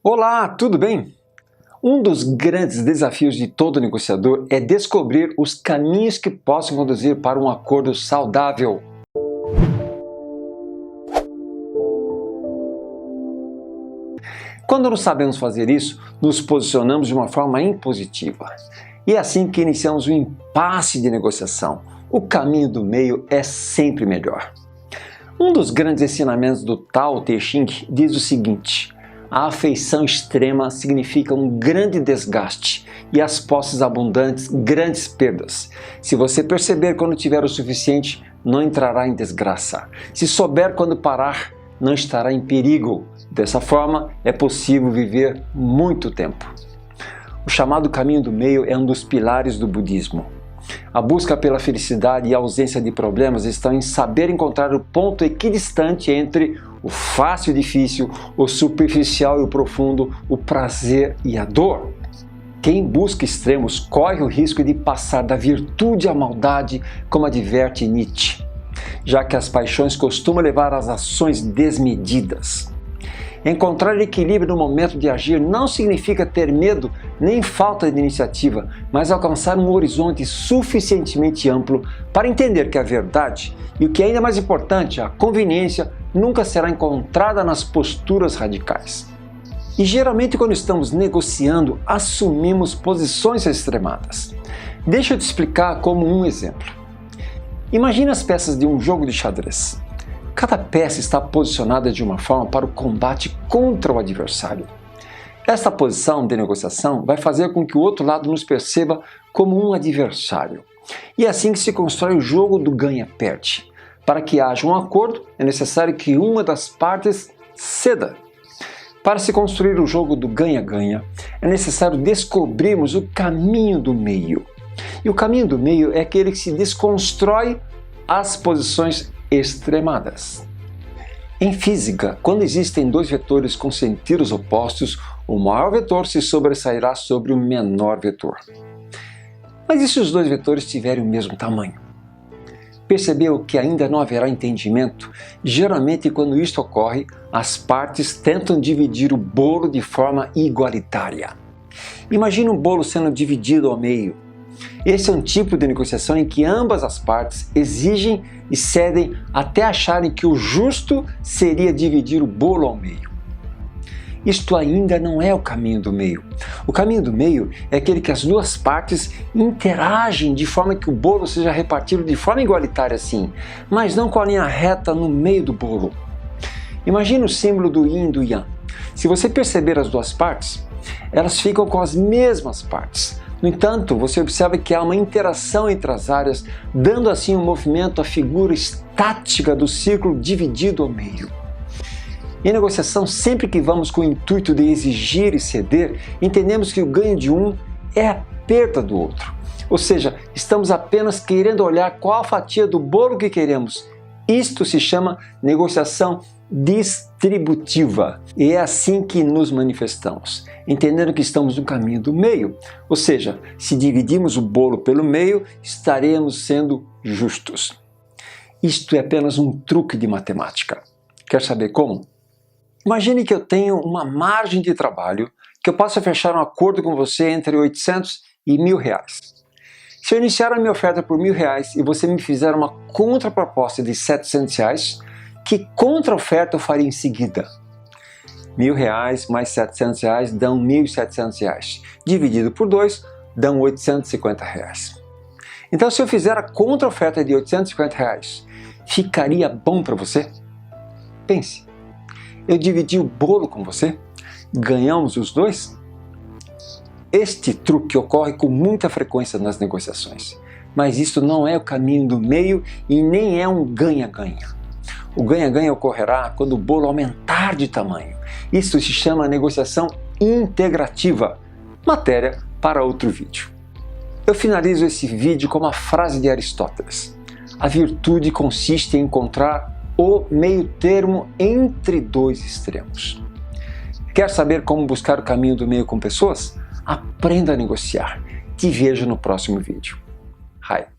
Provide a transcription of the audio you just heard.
Olá, tudo bem? Um dos grandes desafios de todo negociador é descobrir os caminhos que possam conduzir para um acordo saudável. Quando não sabemos fazer isso, nos posicionamos de uma forma impositiva. E é assim que iniciamos o impasse de negociação. O caminho do meio é sempre melhor. Um dos grandes ensinamentos do Tao Te Ching diz o seguinte: a afeição extrema significa um grande desgaste e as posses abundantes, grandes perdas. Se você perceber quando tiver o suficiente, não entrará em desgraça. Se souber quando parar, não estará em perigo. Dessa forma, é possível viver muito tempo. O chamado caminho do meio é um dos pilares do budismo. A busca pela felicidade e a ausência de problemas estão em saber encontrar o ponto equidistante entre o fácil e difícil, o superficial e o profundo, o prazer e a dor. Quem busca extremos corre o risco de passar da virtude à maldade, como adverte Nietzsche, já que as paixões costumam levar às ações desmedidas. Encontrar equilíbrio no momento de agir não significa ter medo nem falta de iniciativa, mas alcançar um horizonte suficientemente amplo para entender que a verdade e o que é ainda mais importante, a conveniência, nunca será encontrada nas posturas radicais. E geralmente quando estamos negociando, assumimos posições extremadas. Deixa eu te explicar como um exemplo. Imagine as peças de um jogo de xadrez. Cada peça está posicionada de uma forma para o combate contra o adversário. Esta posição de negociação vai fazer com que o outro lado nos perceba como um adversário. E é assim que se constrói o jogo do ganha-perde. Para que haja um acordo, é necessário que uma das partes ceda. Para se construir o jogo do ganha-ganha, é necessário descobrirmos o caminho do meio. E o caminho do meio é aquele que se desconstrói as posições extremadas. Em física, quando existem dois vetores com sentidos opostos, o maior vetor se sobressairá sobre o menor vetor. Mas e se os dois vetores tiverem o mesmo tamanho? Percebeu que ainda não haverá entendimento? Geralmente, quando isto ocorre, as partes tentam dividir o bolo de forma igualitária. Imagine um bolo sendo dividido ao meio. Esse é um tipo de negociação em que ambas as partes exigem e cedem até acharem que o justo seria dividir o bolo ao meio. Isto ainda não é o caminho do meio. O caminho do meio é aquele que as duas partes interagem de forma que o bolo seja repartido de forma igualitária, sim, mas não com a linha reta no meio do bolo. Imagine o símbolo do yin e do yang. Se você perceber as duas partes, elas ficam com as mesmas partes. No entanto, você observa que há uma interação entre as áreas, dando assim um movimento à figura estática do círculo dividido ao meio. Em negociação, sempre que vamos com o intuito de exigir e ceder, entendemos que o ganho de um é a perda do outro. Ou seja, estamos apenas querendo olhar qual a fatia do bolo que queremos. Isto se chama negociação distributiva. E é assim que nos manifestamos, entendendo que estamos no caminho do meio. Ou seja, se dividimos o bolo pelo meio, estaremos sendo justos. Isto é apenas um truque de matemática. Quer saber como? Imagine que eu tenho uma margem de trabalho que eu possa fechar um acordo com você entre 800 e R$1.000. Se eu iniciar a minha oferta por R$1.000 e você me fizer uma contraproposta de R$700, que contra-oferta eu faria em seguida? R$1.000 mais R$700 dão R$1.700. Dividido por 2, dão R$850. Então, se eu fizer a contra-oferta de R$850, ficaria bom para você? Pense. Eu dividi o bolo com você? Ganhamos os dois? Este truque ocorre com muita frequência nas negociações. Mas isso não é o caminho do meio e nem é um ganha-ganha. O ganha-ganha ocorrerá quando o bolo aumentar de tamanho. Isso se chama negociação integrativa. Matéria para outro vídeo. Eu finalizo esse vídeo com uma frase de Aristóteles. A virtude consiste em encontrar o meio termo entre dois extremos. Quer saber como buscar o caminho do meio com pessoas? Aprenda a negociar. Te vejo no próximo vídeo. Hi.